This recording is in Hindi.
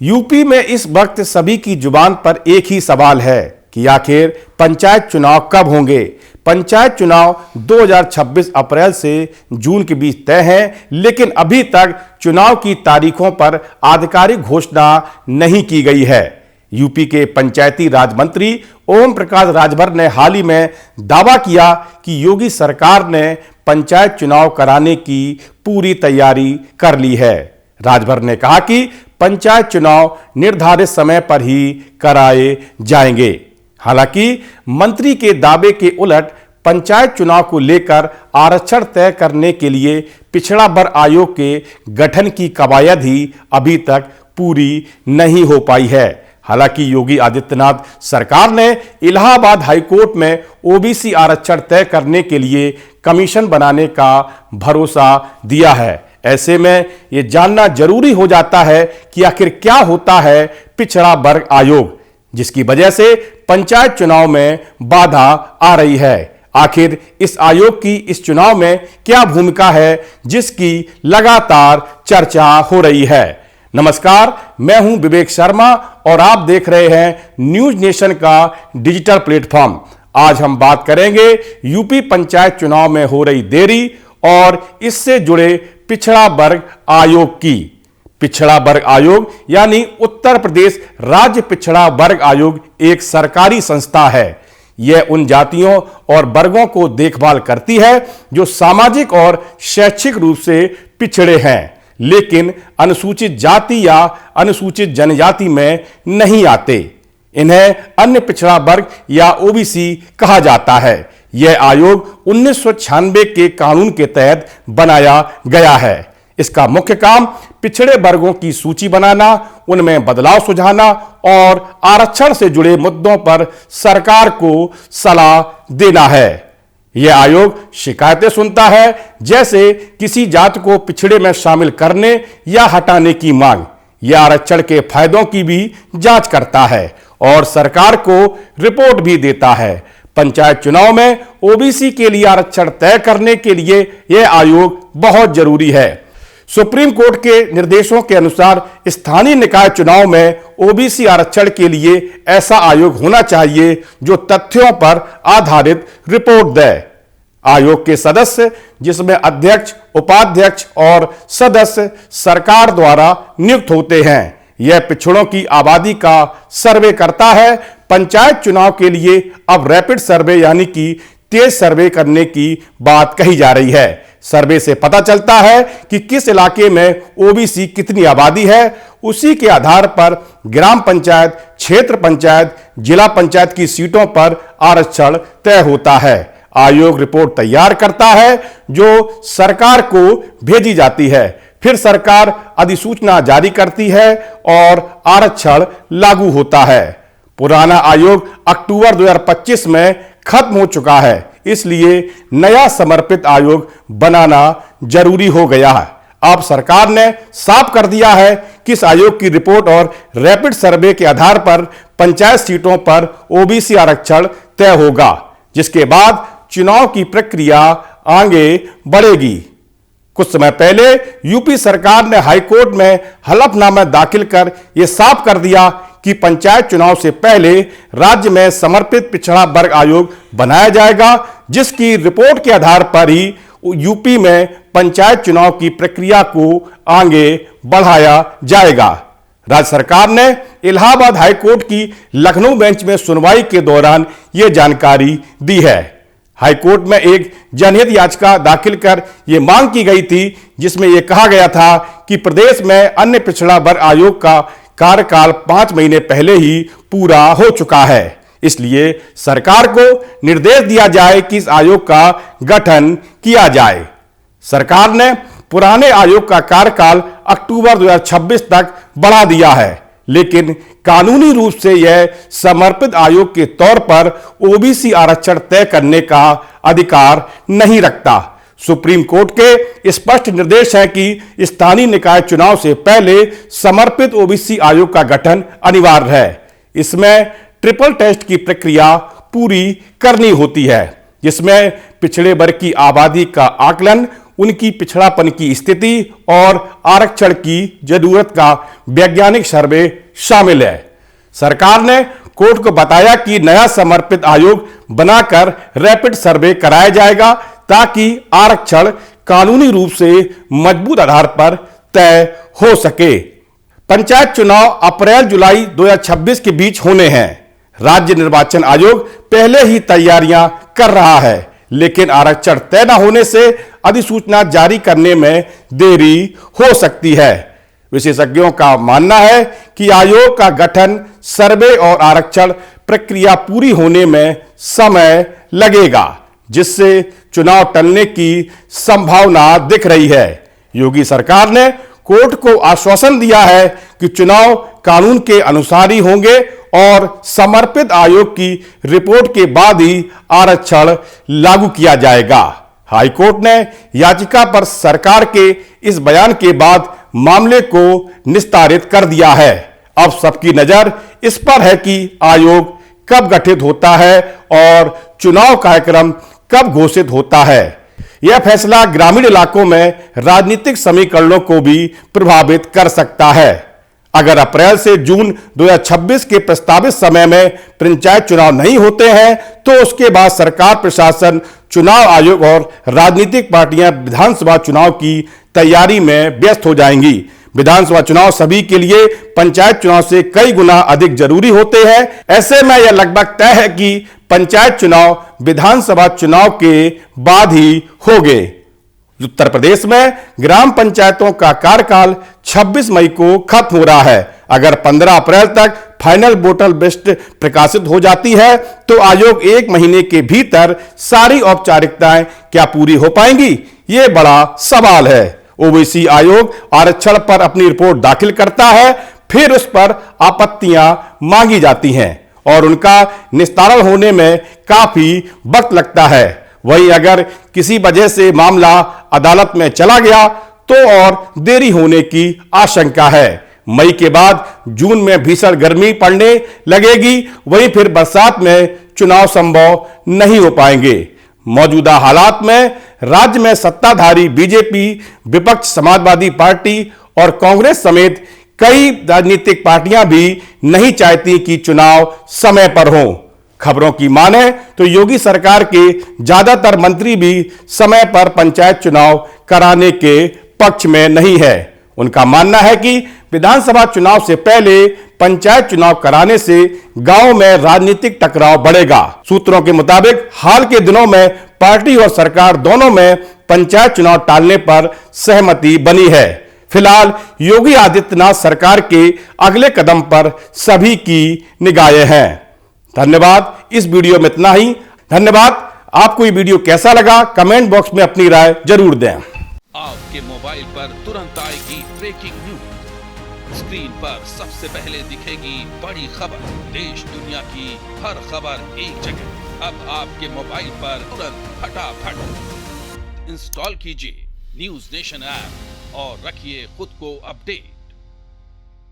यूपी में इस वक्त सभी की जुबान पर एक ही सवाल है कि आखिर पंचायत चुनाव कब होंगे। पंचायत चुनाव 2026 अप्रैल से जून के बीच तय हैं, लेकिन अभी तक चुनाव की तारीखों पर आधिकारिक घोषणा नहीं की गई है। यूपी के पंचायती राज मंत्री ओम प्रकाश राजभर ने हाल ही में दावा किया कि योगी सरकार ने पंचायत चुनाव कराने की पूरी तैयारी कर ली है। राजभर ने कहा कि पंचायत चुनाव निर्धारित समय पर ही कराए जाएंगे। हालांकि मंत्री के दावे के उलट पंचायत चुनाव को लेकर आरक्षण तय करने के लिए पिछड़ा वर्ग आयोग के गठन की कवायद ही अभी तक पूरी नहीं हो पाई है। हालांकि योगी आदित्यनाथ सरकार ने इलाहाबाद हाईकोर्ट में ओबीसी आरक्षण तय करने के लिए कमीशन बनाने का भरोसा दिया है। ऐसे में यह जानना जरूरी हो जाता है कि आखिर क्या होता है पिछड़ा वर्ग आयोग, जिसकी वजह से पंचायत चुनाव में बाधा आ रही है। आखिर इस आयोग की इस चुनाव में क्या भूमिका है, जिसकी लगातार चर्चा हो रही है। नमस्कार, मैं हूं विवेक शर्मा और आप देख रहे हैं न्यूज नेशन का डिजिटल प्लेटफॉर्म। आज हम बात करेंगे यूपी पंचायत चुनाव में हो रही देरी और इससे जुड़े पिछड़ा वर्ग आयोग की। पिछड़ा वर्ग आयोग यानी उत्तर प्रदेश राज्य पिछड़ा वर्ग आयोग एक सरकारी संस्था है। यह उन जातियों और वर्गों को देखभाल करती है जो सामाजिक और शैक्षिक रूप से पिछड़े हैं, लेकिन अनुसूचित जाति या अनुसूचित जनजाति में नहीं आते। इन्हें अन्य पिछड़ा वर्ग या ओबीसी कहा जाता है। यह आयोग 1996 के कानून के तहत बनाया गया है। इसका मुख्य काम पिछड़े वर्गों की सूची बनाना, उनमें बदलाव सुझाना और आरक्षण से जुड़े मुद्दों पर सरकार को सलाह देना है। यह आयोग शिकायतें सुनता है, जैसे किसी जाति को पिछड़े में शामिल करने या हटाने की मांग। यह आरक्षण के फायदों की भी जांच करता है और सरकार को रिपोर्ट भी देता है। पंचायत चुनाव में ओबीसी के लिए आरक्षण तय करने के लिए यह आयोग बहुत जरूरी है। सुप्रीम कोर्ट के निर्देशों के अनुसार स्थानीय निकाय चुनाव में ओबीसी आरक्षण के लिए ऐसा आयोग होना चाहिए जो तथ्यों पर आधारित रिपोर्ट दे। आयोग के सदस्य, जिसमें अध्यक्ष, उपाध्यक्ष और सदस्य सरकार द्वारा नियुक्त होते हैं, यह पिछड़ों की आबादी का सर्वे करता है। पंचायत चुनाव के लिए अब रैपिड सर्वे यानी कि तेज सर्वे करने की बात कही जा रही है। सर्वे से पता चलता है कि किस इलाके में ओबीसी कितनी आबादी है। उसी के आधार पर ग्राम पंचायत, क्षेत्र पंचायत, जिला पंचायत की सीटों पर आरक्षण तय होता है। आयोग रिपोर्ट तैयार करता है जो सरकार को भेजी जाती है। फिर सरकार अधिसूचना जारी करती है और आरक्षण लागू होता है। पुराना आयोग अक्टूबर 2025 में खत्म हो चुका है, इसलिए नया समर्पित आयोग बनाना जरूरी हो गया है। अब सरकार ने साफ कर दिया है कि इस आयोग की रिपोर्ट और रैपिड सर्वे के आधार पर पंचायत सीटों पर ओबीसी आरक्षण तय होगा, जिसके बाद चुनाव की प्रक्रिया आगे बढ़ेगी। कुछ समय पहले यूपी सरकार ने हाईकोर्ट में हलफनामा दाखिल कर यह साफ कर दिया कि पंचायत चुनाव से पहले राज्य में समर्पित पिछड़ा वर्ग आयोग बनाया जाएगा, जिसकी रिपोर्ट के आधार पर ही यूपी में पंचायत चुनाव की प्रक्रिया को आगे बढ़ाया जाएगा। राज्य सरकार ने इलाहाबाद हाईकोर्ट की लखनऊ बेंच में सुनवाई के दौरान यह जानकारी दी है। हाईकोर्ट में एक जनहित याचिका दाखिल कर यह मांग की गई थी, जिसमें यह कहा गया था कि प्रदेश में अन्य पिछड़ा वर्ग आयोग का कार्यकाल 5 महीने पहले ही पूरा हो चुका है। इसलिए सरकार को निर्देश दिया जाए कि इस आयोग का गठन किया जाए। सरकार ने पुराने आयोग का कार्यकाल अक्टूबर 2026 तक बढ़ा दिया है, लेकिन कानूनी रूप से यह समर्पित आयोग के तौर पर ओबीसी आरक्षण तय करने का अधिकार नहीं रखता। सुप्रीम कोर्ट के स्पष्ट निर्देश है कि स्थानीय निकाय चुनाव से पहले समर्पित ओबीसी आयोग का गठन अनिवार्य है। इसमें ट्रिपल टेस्ट की प्रक्रिया पूरी करनी होती है, जिसमें पिछड़े वर्ग की आबादी का आकलन, उनकी पिछड़ापन की स्थिति और आरक्षण की जरूरत का वैज्ञानिक सर्वे शामिल है। सरकार ने कोर्ट को बताया कि नया समर्पित आयोग बनाकर रैपिड सर्वे कराया जाएगा ताकि आरक्षण कानूनी रूप से मजबूत आधार पर तय हो सके। पंचायत चुनाव अप्रैल-जुलाई 2026 के बीच होने हैं। राज्य निर्वाचन आयोग पहले ही तैयारियां कर रहा है, लेकिन आरक्षण तय न होने से अधिसूचना जारी करने में देरी हो सकती है। विशेषज्ञों का मानना है कि आयोग का गठन, सर्वे और आरक्षण प्रक्रिया पूरी होने में समय लगेगा, जिससे चुनाव टलने की संभावना दिख रही है। योगी सरकार ने कोर्ट को आश्वासन दिया है कि चुनाव कानून के अनुसार ही होंगे और समर्पित आयोग की रिपोर्ट के बाद ही आरक्षण लागू किया जाएगा। हाईकोर्ट ने याचिका पर सरकार के इस बयान के बाद मामले को निस्तारित कर दिया है। अब सबकी नजर इस पर है कि आयोग कब गठित होता है और चुनाव कार्यक्रम कब घोषित होता है। यह फैसला ग्रामीण इलाकों में राजनीतिक समीकरणों को भी प्रभावित कर सकता है। अगर अप्रैल से जून 2026 के प्रस्तावित समय में पंचायत चुनाव नहीं होते हैं, तो उसके बाद सरकार, प्रशासन, चुनाव आयोग और राजनीतिक पार्टियां विधानसभा चुनाव की तैयारी में व्यस्त हो जाएंगी। विधानसभा चुनाव सभी के लिए पंचायत चुनाव से कई गुना अधिक जरूरी होते हैं। ऐसे में यह लगभग तय है कि पंचायत चुनाव विधानसभा चुनाव के बाद ही होंगे। उत्तर प्रदेश में ग्राम पंचायतों का कार्यकाल 26 मई को खत्म हो रहा है। अगर 15 अप्रैल तक फाइनल वोटर लिस्ट प्रकाशित हो जाती है, तो आयोग 1 महीने के भीतर सारी औपचारिकताएं क्या पूरी हो पाएंगी, ये बड़ा सवाल है। ओबीसी आयोग आरक्षण पर अपनी रिपोर्ट दाखिल करता है, फिर उस पर आपत्तियां मांगी जाती हैं और उनका निस्तारण होने में काफी वक्त लगता है। वहीं अगर किसी वजह से मामला अदालत में चला गया, तो और देरी होने की आशंका है। मई के बाद जून में भीषण गर्मी पड़ने लगेगी, वहीं फिर बरसात में चुनाव संभव नहीं हो पाएंगे। मौजूदा हालात में राज्य में सत्ताधारी बीजेपी, विपक्ष समाजवादी पार्टी और कांग्रेस समेत कई राजनीतिक पार्टियां भी नहीं चाहती कि चुनाव समय पर हो। खबरों की माने तो योगी सरकार के ज्यादातर मंत्री भी समय पर पंचायत चुनाव कराने के पक्ष में नहीं है। उनका मानना है कि विधानसभा चुनाव से पहले पंचायत चुनाव कराने से गांव में राजनीतिक टकराव बढ़ेगा। सूत्रों के मुताबिक हाल के दिनों में पार्टी और सरकार दोनों में पंचायत चुनाव टालने पर सहमति बनी है। फिलहाल योगी आदित्यनाथ सरकार के अगले कदम पर सभी की निगाहें हैं। धन्यवाद। इस वीडियो में इतना ही। धन्यवाद। आपको ये वीडियो कैसा लगा, कमेंट बॉक्स में अपनी राय जरूर दें। आपके मोबाइल पर तुरंत आएगी ब्रेकिंग न्यूज। स्क्रीन पर सबसे पहले दिखेगी बड़ी खबर। देश दुनिया की हर खबर एक जगह। अब आपके मोबाइल पर तुरंत फटाफट इंस्टॉल कीजिए न्यूज नेशन ऐप और रखिए खुद को अपडेट।